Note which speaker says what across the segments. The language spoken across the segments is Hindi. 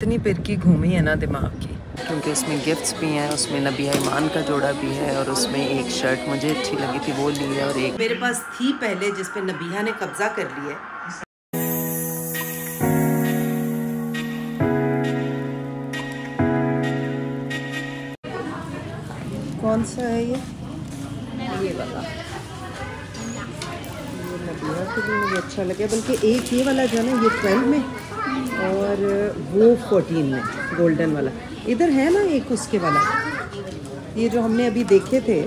Speaker 1: इतनी पिरकी घूमी है ना दिमाग की, क्योंकि उसमें गिफ्ट्स भी हैं, उसमें नबिया ईमान का जोड़ा भी है और उसमें एक शर्ट मुझे अच्छी लगी थी वो ली है और एक मेरे पास थी पहले जिस पे नबिया ने कब्जा कर लिया है। कौन सा है ये वाला? ये नबिया के लिए मुझे अच्छा लगे, बल्कि एक ये वाला जो है ना, ये 12 में और वो 14 में गोल्डन वाला। इधर है ना एक उसके वाला, ये जो हमने अभी देखे थे।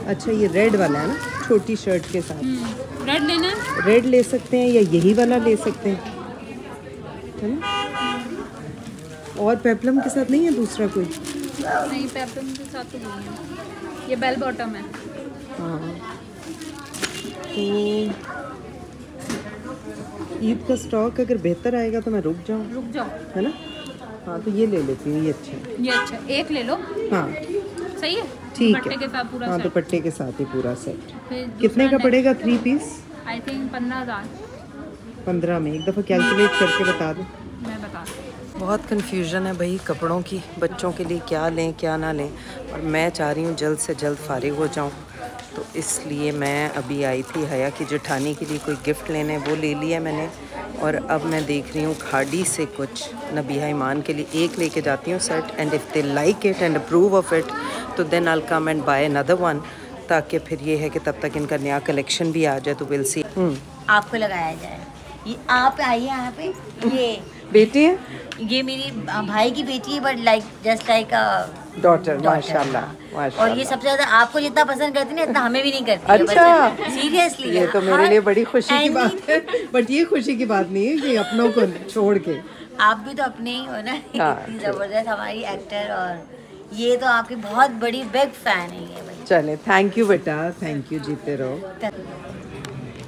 Speaker 1: अच्छा ये रेड वाला है ना, छोटी शर्ट के साथ।
Speaker 2: रेड लेना?
Speaker 1: रेड ले सकते हैं या यही वाला ले सकते हैं, है ना? और पेप्लम के साथ नहीं है दूसरा कोई?
Speaker 2: नहीं, पेप्लम के साथ तो नहीं है, ये बेल बॉटम है।
Speaker 1: हाँ, तो ईद का स्टॉक अगर बेहतर आएगा तो मैं रुक जाऊँ, है ना? हाँ तो ये ले लेती हूँ, ये अच्छा है।
Speaker 2: ये अच्छा, एक ले लो।
Speaker 1: हाँ
Speaker 2: सही है,
Speaker 1: ठीक
Speaker 2: दुपट्टे के साथ पूरा
Speaker 1: हाँ
Speaker 2: सेट।
Speaker 1: दुपट्टे के साथ ही पूरा सेट। कितने का पड़ेगा 3 पीस?
Speaker 2: I think 15,000।
Speaker 1: 15 में एक दफ़ा कैलकुलेट करके बता दो।
Speaker 2: मैं बता दूँ।
Speaker 1: बहुत कन्फ्यूजन है भाई कपड़ों की, बच्चों के लिए क्या लें क्या ना लें, और मैं चाह रही हूँ जल्द से जल्द फारिग हो जाऊँ। तो इसलिए मैं अभी आई थी हया की जेठानी के लिए कोई गिफ्ट लेने, वो ले लिया मैंने। और अब मैं देख रही हूँ खाड़ी से कुछ नबिया ईमान के लिए एक लेके जाती हूँ set, and if they like it and approve of it तो then I will come and buy another one, ताकि फिर ये है कि तब तक इनका नया कलेक्शन भी आ जाए तो विल सी।
Speaker 3: आपको लगाया जाए। ये आप आइए यहाँ पे। ये
Speaker 1: बेटी है,
Speaker 3: ये मेरी भाई की बेटी है, but like just like a
Speaker 1: daughter. माशाल्लाह माशाल्लाह।
Speaker 3: और ये सबसे ज्यादा आपको जितना पसंद करती है ना, इतना हमें भी नहीं करती।
Speaker 1: अच्छा,
Speaker 3: सीरियसली
Speaker 1: ये तो मेरे लिए बड़ी खुशी की बात है, बट ये खुशी की बात नहीं है कि अपनों को छोड़ के।
Speaker 3: आप भी तो अपने ही हो ना। इतनी जबरदस्त हमारी एक्टर, और ये तो आपकी बहुत बड़ी बिग फैन है ये भाई।
Speaker 1: चले, थैंक यू बेटा, थैंक यू, जीते रहो।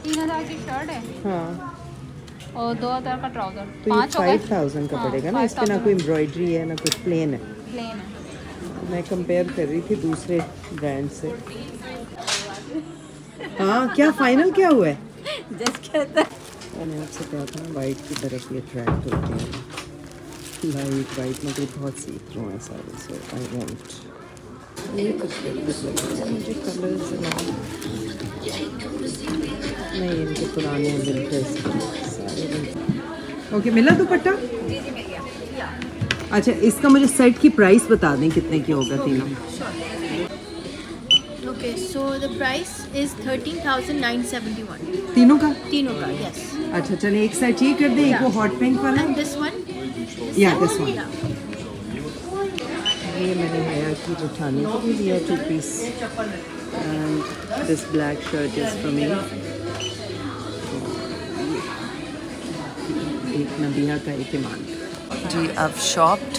Speaker 2: 3,000 की शर्ट है।
Speaker 1: हाँ
Speaker 2: और 2,000 का ट्राउजर।
Speaker 1: तो ये 5,000 का पड़ेगा ना, इस पे ना कोई एम्ब्रॉयडरी है ना कुछ, प्लेन है।
Speaker 2: प्लेन है।
Speaker 1: मैं कंपेयर कर रही थी दूसरे ब्रांड से। हाँ क्या फाइनल क्या हुआ है?
Speaker 3: जस्ट कहता
Speaker 1: मैंने आपसे कहा था ना वाइट की तरफ ये अट्रैक्ट होते हैं, लाइट वाइट में कोई बहुत सीख रहा है सारे, सो आई वांट ये मुझे कलर्स नहीं, इनके पुराने विंटर्स सारे। ओके, मिला दुपट्टा? अच्छा, इसका मुझे सेट की प्राइस बता दें कितने की होगा तीनों?
Speaker 4: Okay, so the price is 13,971.
Speaker 1: तीनों का?
Speaker 4: तीनों का, yes.
Speaker 1: अच्छा चलिए, एक सेट ये कर दें, एक वो हॉट पिंक वाला।
Speaker 4: And this one?
Speaker 1: या दिस वन।
Speaker 4: Yeah.
Speaker 1: ये मैंने हया की जेठानी को भी दिया 2 पीस, and this black shirt is for me. एक नबिया का एक ईमान जी। अब shopped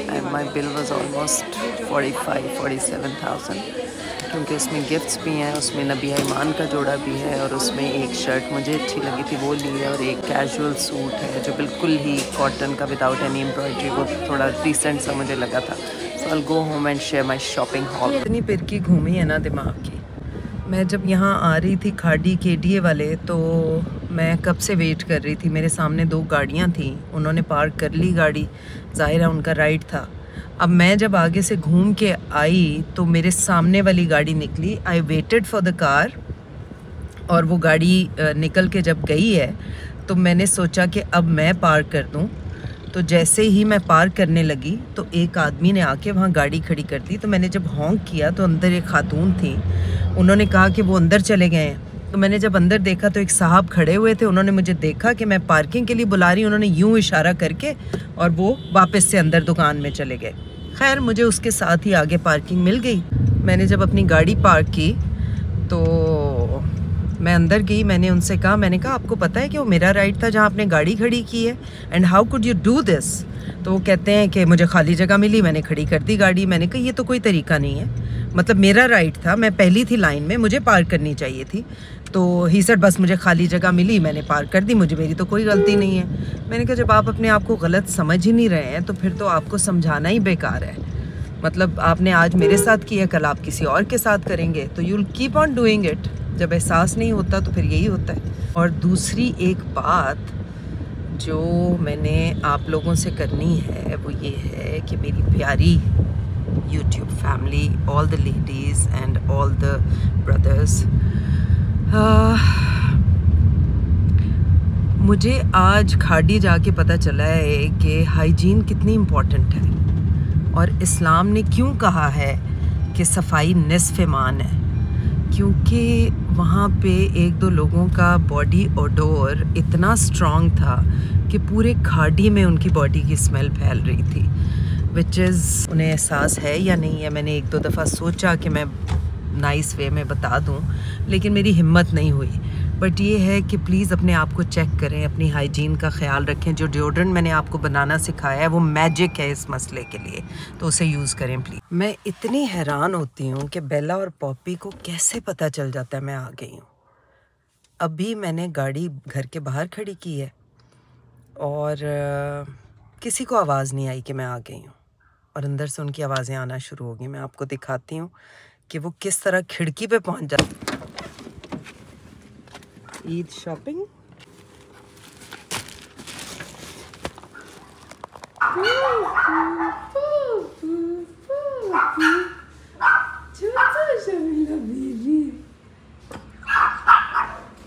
Speaker 1: and my bill was almost 45-47,000, क्योंकि उसमें गिफ्ट्स भी हैं, उसमें नबिया ईमान का जोड़ा भी है और उसमें एक शर्ट मुझे अच्छी लगी थी वो ली है, और एक कैजुअल सूट है जो बिल्कुल ही कॉटन का विदाउट एनी एम्ब्रॉयडरी, वो थोड़ा डिसेंट सा मुझे लगा था। So I will go home and share my shopping haul. इतनी पिरकी घूमी है ना दिमाग की। मैं जब यहाँ आ रही थी खाड़ी केडीए वाले, तो मैं कब से वेट कर रही थी। मेरे सामने 2 गाड़ियाँ थीं, उन्होंने पार्क कर ली गाड़ी, ज़ाहिर है उनका राइड था। अब मैं जब आगे से घूम के आई तो मेरे सामने वाली गाड़ी निकली। I waited for the car, और वो गाड़ी निकल के जब गई है तो मैंने सोचा कि अब मैं पार्क कर दूँ। तो जैसे ही मैं पार्क करने लगी तो एक आदमी ने आके वहाँ गाड़ी खड़ी कर दी। तो मैंने जब हॉन्क किया तो अंदर एक खातून थी, उन्होंने कहा कि वो अंदर चले गए हैं। तो मैंने जब अंदर देखा तो एक साहब खड़े हुए थे, उन्होंने मुझे देखा कि मैं पार्किंग के लिए बुला रही हूँ, उन्होंने यूँ इशारा करके और वो वापस से अंदर दुकान में चले गए। खैर मुझे उसके साथ ही आगे पार्किंग मिल गई। मैंने जब अपनी गाड़ी पार्क की तो मैं अंदर गई, मैंने उनसे कहा, मैंने कहा आपको पता है कि वो मेरा राइड था जहाँ आपने गाड़ी खड़ी की है, and how could you do this? तो वो कहते हैं कि मुझे खाली जगह मिली, मैंने खड़ी कर दी गाड़ी। मैंने कहा ये तो कोई तरीका नहीं है, मतलब मेरा राइड था, मैं पहली थी लाइन में, मुझे पार्क करनी चाहिए थी। तो ही सेड बस मुझे खाली जगह मिली, मैंने पार्क कर दी, मुझे मेरी तो कोई गलती नहीं है। मैंने कहा जब आप अपने आप को गलत समझ ही नहीं रहे हैं तो फिर तो आपको समझाना ही बेकार है। मतलब आपने आज मेरे साथ किया, कल आप किसी और के साथ करेंगे, तो you will keep on doing it. जब एहसास नहीं होता तो फिर यही होता है। और दूसरी एक बात, जो मैंने आप लोगों से करनी है वो ये है कि मेरी प्यारी YouTube family, all the ladies and all the brothers, मुझे आज खाड़ी जाके पता चला है कि हाइजीन कितनी इम्पोर्टेंट है और इस्लाम ने क्यों कहा है कि सफाई निस्फ़ ईमान है। क्योंकि वहाँ पे एक दो लोगों का बॉडी ओडोर इतना स्ट्रॉन्ग था कि पूरे खाड़ी में उनकी बॉडी की स्मेल फैल रही थी, विच इज़ उन्हें एहसास है या नहीं है। मैंने एक दो दफ़ा सोचा कि मैं नाइस वे में बता दूं, लेकिन मेरी हिम्मत नहीं हुई। बट ये है कि प्लीज़ अपने आप को चेक करें, अपनी हाइजीन का ख्याल रखें। जो डिओड्रेंट मैंने आपको बनाना सिखाया है वो मैजिक है इस मसले के लिए, तो उसे यूज़ करें प्लीज़। मैं इतनी हैरान होती हूँ कि बेला और पॉपी को कैसे पता चल जाता है मैं आ गई हूँ। अभी मैंने गाड़ी घर के बाहर खड़ी की है और किसी को आवाज़ नहीं आई कि मैं आ गई हूँ, और अंदर से उनकी आवाज़ें आना शुरू हो गई। मैं आपको दिखाती हूँ कि वो किस तरह खिड़की पे पहुँच जाती। ईद शॉपिंग,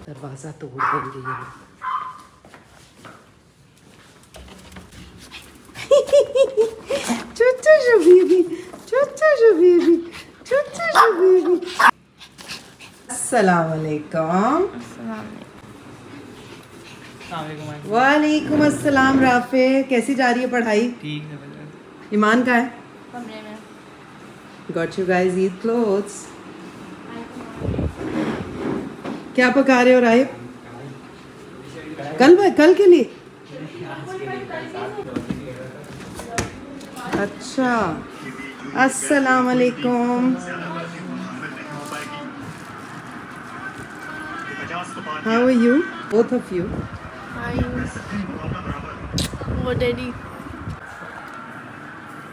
Speaker 1: दरवाज़ा तोड़ देंगे ये लोग। Chuchu Shabibi, Chuchu Shabibi, Chuchu Shabibi. अस्सलाम वालेकुम। वालेकुम अस्सलाम। राफे, कैसी जा रही है पढ़ाई? ठीक है। ईमान का है? कमरे में। Got you guys Eid clothes. क्या पका रहे हो राइब? कल के लिए? अच्छा, अस्सलाम वालेकुम। How are you? Both of you.
Speaker 4: What daddy?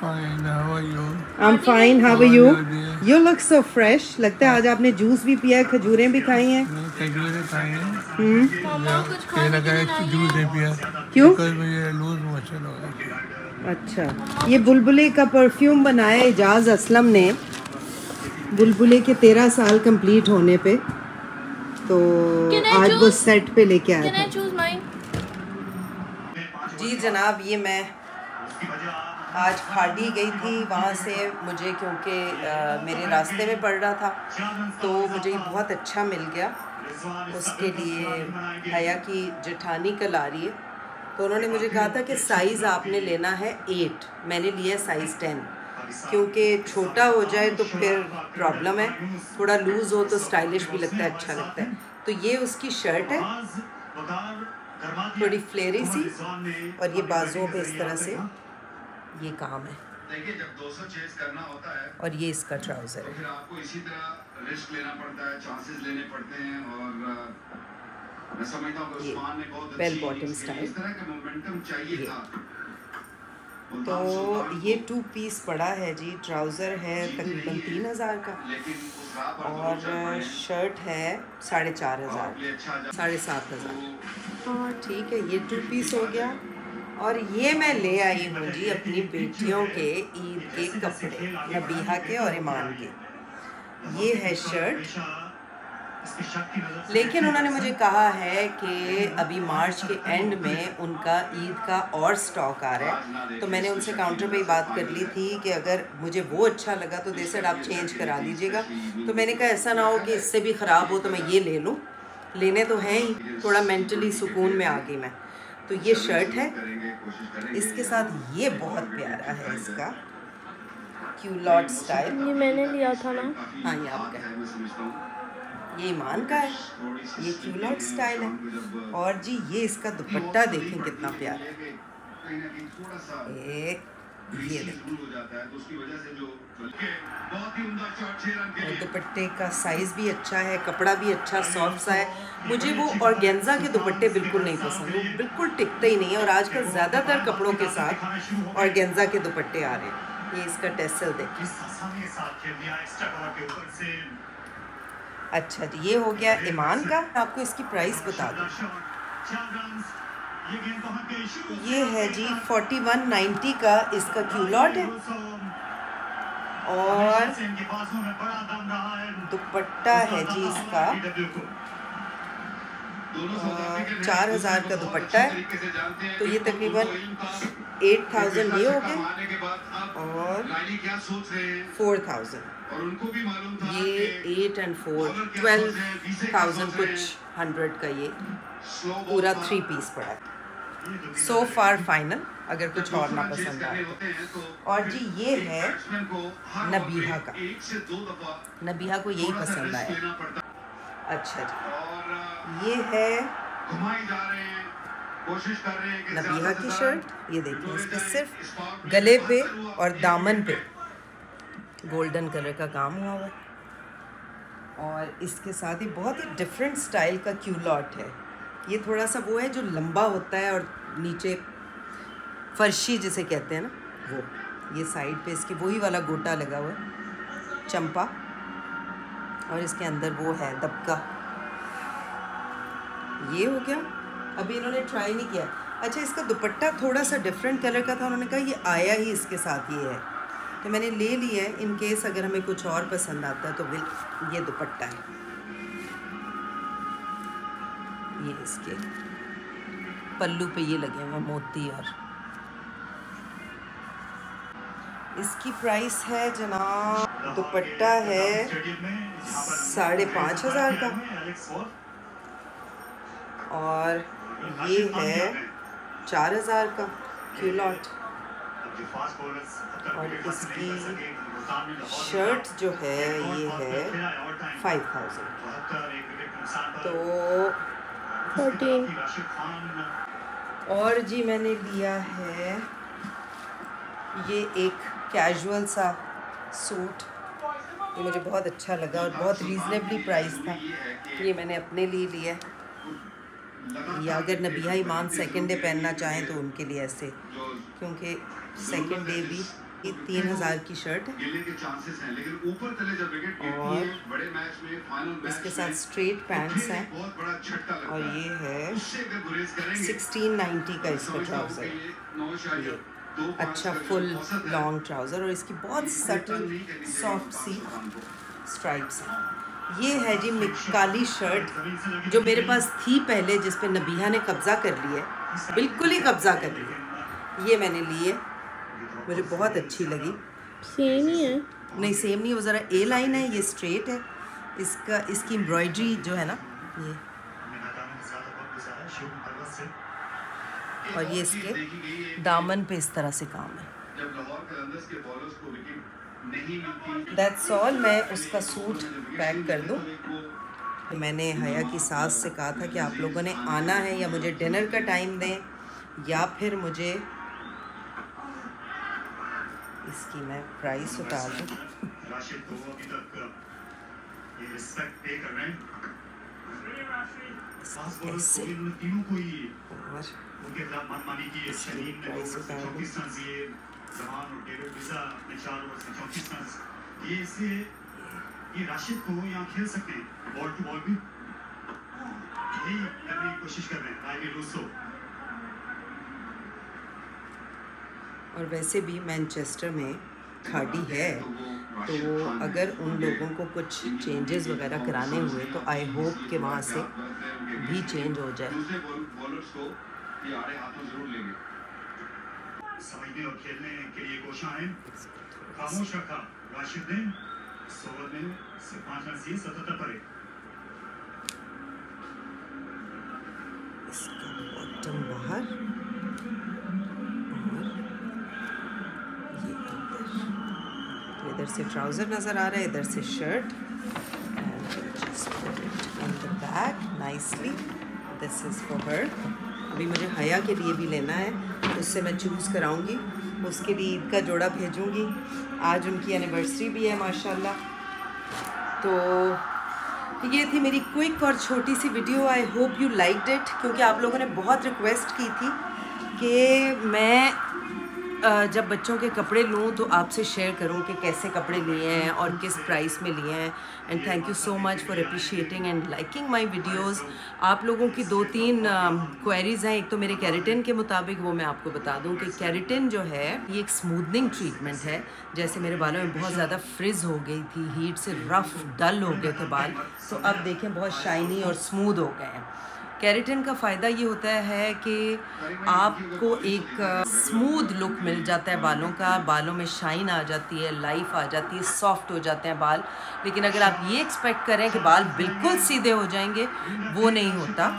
Speaker 5: Fine, how are you?
Speaker 1: I'm fine. How are you? You look so fresh. लगता है आज आपने जूस भी पिया है, खजूरें भी खाई हैं।
Speaker 5: खजूरें खाई हैं। केला का जूस नहीं पिया।
Speaker 1: क्यों?
Speaker 5: मुझे लूज मोशन हो गया।
Speaker 1: अच्छा, ये बुलबुले का परफ्यूम बनाया इजाज़ असलम ने बुलबुले के 13 साल कंप्लीट होने पे, तो आज वो सेट पे लेके आया था। जी जनाब, ये मैं आज खाड़ी गई थी, वहाँ से मुझे क्योंकि मेरे रास्ते में पड़ रहा था तो मुझे ये बहुत अच्छा मिल गया। उसके लिए हया की जेठानी कल आ रही है, तो उन्होंने मुझे कहा था कि साइज़ आपने लेना है 8, मैंने लिया साइज़ 10, क्योंकि छोटा हो जाए तो फिर प्रॉब्लम है, थोड़ा लूज़ हो तो स्टाइलिश भी लगता है, अच्छा लगता है। तो ये उसकी शर्ट है, थोड़ी फ्लेरी सी, और ये बाजुओं पे इस तरह से ये काम है।
Speaker 6: देखिए, जब 200 चेस करना होता है
Speaker 1: और ये इसका ट्राउज़र है।
Speaker 6: फिर आपको इसी तरह रिस्क लेना पड़ता है, चांसेस लेने पड़ते हैं, और मैं समझता हूं कि उस्मान ने बहुत
Speaker 1: बेल बॉटम स्टाइल
Speaker 6: इस तरह का मोमेंटम चाहिए था।
Speaker 1: तो ये 2 पीस पड़ा है जी। ट्राउज़र है तकरीबन 3000 का, और शर्ट है 4500, 7500। ठीक है, ये 2 पीस हो गया। और ये मैं ले आई हूँ जी अपनी बेटियों के ईद के कपड़े, नबीहा के और ईमान के। ये है शर्ट, लेकिन उन्होंने मुझे कहा है कि अभी मार्च के एंड में उनका ईद का और स्टॉक आ रहा है, तो मैंने उनसे काउंटर पे ही बात कर ली थी कि अगर मुझे वो अच्छा लगा तो दे सेड आप चेंज करा दीजिएगा। तो मैंने कहा ऐसा ना हो कि इससे भी ख़राब हो तो मैं ये ले लूँ, लेने तो हैं ही, थोड़ा मेंटली सुकून में आ गई मैं। तो ये शर्ट है, इसके साथ ये बहुत प्यारा है, इसका क्यूलॉट स्टाइल।
Speaker 4: ये मैंने लिया था ना।
Speaker 1: हाँ, ये आपका है, ये ईमान का है, ये क्यूलॉट स्टाइल है। और जी ये इसका दुपट्टा देखें कितना प्यारा है, ये और दुपट्टे का साइज़ भी अच्छा है, कपड़ा भी अच्छा सॉफ्ट सा है। मुझे वो ऑर्गेन्जा के दुपट्टे बिल्कुल नहीं पसंद, वो बिल्कुल टिकते ही नहीं है, और आजकल ज़्यादातर कपड़ों के साथ ऑर्गेन्जा के दुपट्टे आ रहे हैं। ये इसका टेसल देखिए। अच्छा जी, ये हो गया ईमान का। आपको इसकी प्राइस बता दूँ, ये है जी 4190 का इसका क्यूलॉट है और दुपट्टा है जी इसका 4000 का दुपट्टा है, तो ये तकरीबन 8000 ये हो गए और 4000 ये 8 and 4 12,000 कुछ 100 का ये पूरा 3 पीस पड़ा है। सो फार फाइनल, अगर कुछ और ना पसंद आए तो। और जी ये है नबीहा का, नबीहा को यही पसंद आया। अच्छा जी, ये है नबीहा की शर्ट, ये देखिए इस पर सिर्फ गले पे और दामन पे गोल्डन कलर का काम हुआ हुआ और इसके साथ ही बहुत ही डिफरेंट स्टाइल का क्यूलॉट है। ये थोड़ा सा वो है जो लंबा होता है और नीचे फर्शी जिसे कहते हैं ना वो, ये साइड पे इसके वही वाला गोटा लगा हुआ है चंपा और इसके अंदर वो है दबका। ये हो गया, अभी इन्होंने ट्राई नहीं किया। अच्छा, इसका दुपट्टा थोड़ा सा डिफरेंट कलर का था, उन्होंने कहा ये आया ही इसके साथ ये है, तो मैंने ले लिया है इन केस अगर हमें कुछ और पसंद आता है तो ये दुपट्टा है, ये इसके पल्लू पे ये लगे हुए मोती और इसकी प्राइस है जनाब, दुपट्टा है 5,500 का और ये है 4,000 का क्यूलॉट और इसकी शर्ट जो है ये है 5,000 तो 14। और जी मैंने लिया है ये एक कैजुअल सा सूट, ये मुझे बहुत अच्छा लगा और बहुत रीज़नेबली प्राइस था, ये मैंने अपने लिए लिया है। या अगर नबीहा ईमान सेकंड डे पहनना चाहें तो उनके लिए ऐसे, क्योंकि सेकंड डे भी 3,000 की शर्ट है और इसके साथ स्ट्रेट पैंट्स हैं और ये है 1690 का इसका ट्राउज़र, अच्छा फुल लॉन्ग ट्राउज़र और इसकी बहुत सटल सॉफ्ट सी स्ट्राइप्स हैं। ये है जी काली शर्ट जो मेरे पास थी पहले, जिस पे नबीहा ने कब्ज़ा कर लिया, बिल्कुल ही कब्ज़ा कर लिया, ये मैंने ली है, मुझे बहुत अच्छी लगी।
Speaker 4: सेम ही है?
Speaker 1: नहीं सेम नहीं, वो ज़रा ए लाइन है, ये स्ट्रेट है, इसकी एम्ब्रॉयडरी जो है ना ये, और ये इसके दामन पे इस तरह से काम है। That's all. मैं उसका सूट पैक कर दूँ। मैंने हया की सास से कहा था कि आप लोगों ने आना है, या मुझे डिनर का टाइम दें या फिर मुझे इसकी मैं प्राइस उतार दूँ। ऐसे प्राइस उतार दूँ।
Speaker 6: ये राशिद को यहाँ खेल सकते हैं, बॉल टू बॉल भी यही करने की कोशिश कर रहे हैं राइली रूसो।
Speaker 1: और वैसे भी मैनचेस्टर में खाड़ी है, तो अगर उन लोगों को कुछ चेंजेस वगैरह कराने हुए तो आई होप कि वहाँ से भी चेंज हो जाए।
Speaker 6: समझने और खेलने के लिए कोशिशें खामोश रखा राशिद ने, सोवर में से 5 रन से 77 पर।
Speaker 1: इसका बॉटम बाहर और ये इधर से ट्राउज़र नज़र आ रहा है, इधर से shirt, and just put it in the back nicely. This is for her. अभी मुझे हया के लिए भी लेना है, उससे मैं चूज़ कराऊंगी, उसके लिए ईद का जोड़ा भेजूंगी। आज उनकी एनिवर्सरी भी है माशाल्लाह। तो ये थी मेरी क्विक और छोटी सी video. I hope you liked it, क्योंकि आप लोगों ने बहुत रिक्वेस्ट की थी कि मैं जब बच्चों के कपड़े लूँ तो आपसे शेयर करूँ कि कैसे कपड़े लिए हैं और किस प्राइस में लिए हैं। And thank you so much for appreciating and liking my videos. आप लोगों की 2-3 क्वेरीज़ हैं। एक तो मेरे केराटिन के मुताबिक, वो मैं आपको बता दूं कि केराटिन जो है ये एक स्मूथनिंग ट्रीटमेंट है। जैसे मेरे बालों में बहुत ज़्यादा फ्रिज हो गई थी, हीट से रफ़ डल हो गए थे बाल, तो अब देखें बहुत शाइनी और स्मूथ हो गए हैं। केराटिन का फ़ायदा ये होता है कि आपको एक स्मूथ लुक मिल जाता है बालों का, बालों में शाइन आ जाती है, लाइफ आ जाती है, सॉफ्ट हो जाते हैं बाल। लेकिन अगर आप ये एक्सपेक्ट करें कि बाल बिल्कुल सीधे हो जाएंगे, वो नहीं होता,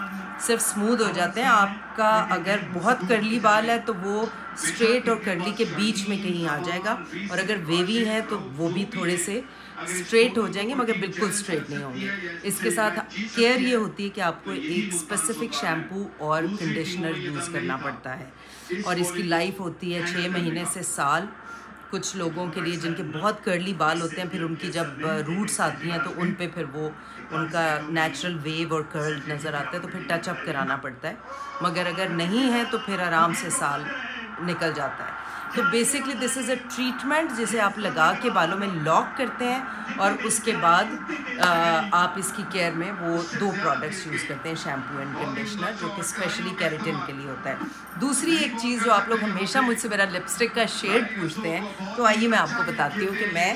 Speaker 1: सिर्फ स्मूथ हो जाते हैं। आपका अगर बहुत कर्ली बाल है तो वो स्ट्रेट और कर्ली के बीच में कहीं आ जाएगा, और अगर वेवी है तो वो भी थोड़े से स्ट्रेट हो जाएंगे मगर बिल्कुल स्ट्रेट नहीं होंगे। इसके साथ केयर ये होती है कि आपको एक स्पेसिफिक शैम्पू और कंडीशनर यूज़ करना पड़ता है, और इसकी लाइफ होती है 6 महीने से साल। कुछ लोगों के लिए जिनके बहुत कर्ली बाल होते हैं, फिर उनकी जब रूट्स आती हैं तो उन पे फिर वो उनका नेचुरल वेव और कर्ल नज़र आता है, तो फिर टच अप कराना पड़ता है। मगर अगर नहीं है तो फिर आराम से साल निकल जाता है। तो basically this is a treatment जिसे आप लगा के बालों में लॉक करते हैं, और उसके बाद आप इसकी केयर में वो 2 प्रोडक्ट्स यूज़ करते हैं, शैम्पू एंड कंडीशनर, जो कि स्पेशली केराटिन के लिए होता है। दूसरी एक चीज़ जो आप लोग हमेशा मुझसे मेरा लिपस्टिक का शेड पूछते हैं, तो आइए मैं आपको बताती हूँ कि मैं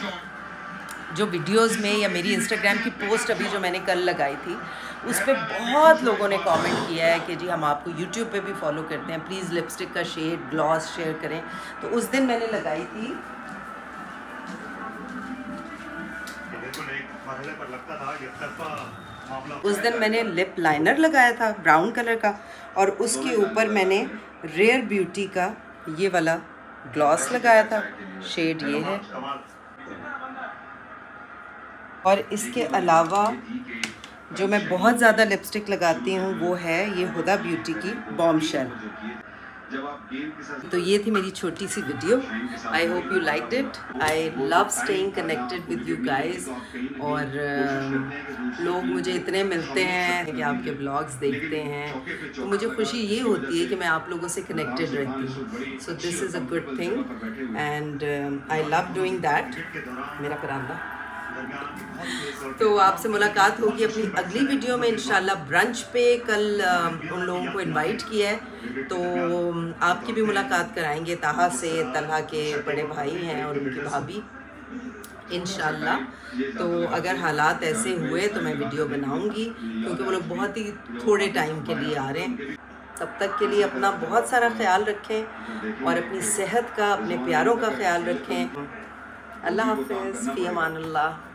Speaker 1: जो वीडियोस में या मेरी इंस्टाग्राम की पोस्ट अभी जो मैंने कल लगाई थी, उस पर बहुत लोगों ने कमेंट किया है कि जी हम आपको यूट्यूब पे भी फॉलो करते हैं, प्लीज़ लिपस्टिक का शेड ग्लॉस शेयर करें। तो उस दिन मैंने लगाई थी, उस दिन मैंने लिप लाइनर लगाया था ब्राउन कलर का, और उसके ऊपर मैंने रेयर ब्यूटी का ये वाला ग्लॉस लगाया था, शेड ये है। और इसके अलावा जो मैं बहुत ज़्यादा लिपस्टिक लगाती हूँ वो है ये हुदा ब्यूटी की बॉम्बशेल। तो ये थी मेरी छोटी सी video. I hope you liked it. I love staying connected with you guys, और लोग मुझे इतने मिलते हैं कि आपके ब्लॉग्स देखते हैं, तो मुझे खुशी ये होती है कि मैं आप लोगों से कनेक्टेड रहती हूँ। So this is a good thing and I love doing that. मेरा परांदा। तो आपसे मुलाकात होगी अपनी अगली वीडियो में इंशाल्लाह। ब्रंच पे कल उन लोगों को इनवाइट किया है, तो आपकी भी मुलाकात कराएंगे। ताहा से तलहा के बड़े भाई हैं और उनकी भाभी, इंशाल्लाह। तो अगर हालात ऐसे हुए तो मैं वीडियो बनाऊंगी, क्योंकि वो लोग बहुत ही थोड़े टाइम के लिए आ रहे हैं। तब तक के लिए अपना बहुत सारा ख्याल रखें और अपनी सेहत का, अपने प्यारों का ख्याल रखें। अल्लाह हाफ़िज़, फ़ी अमान अल्लाह।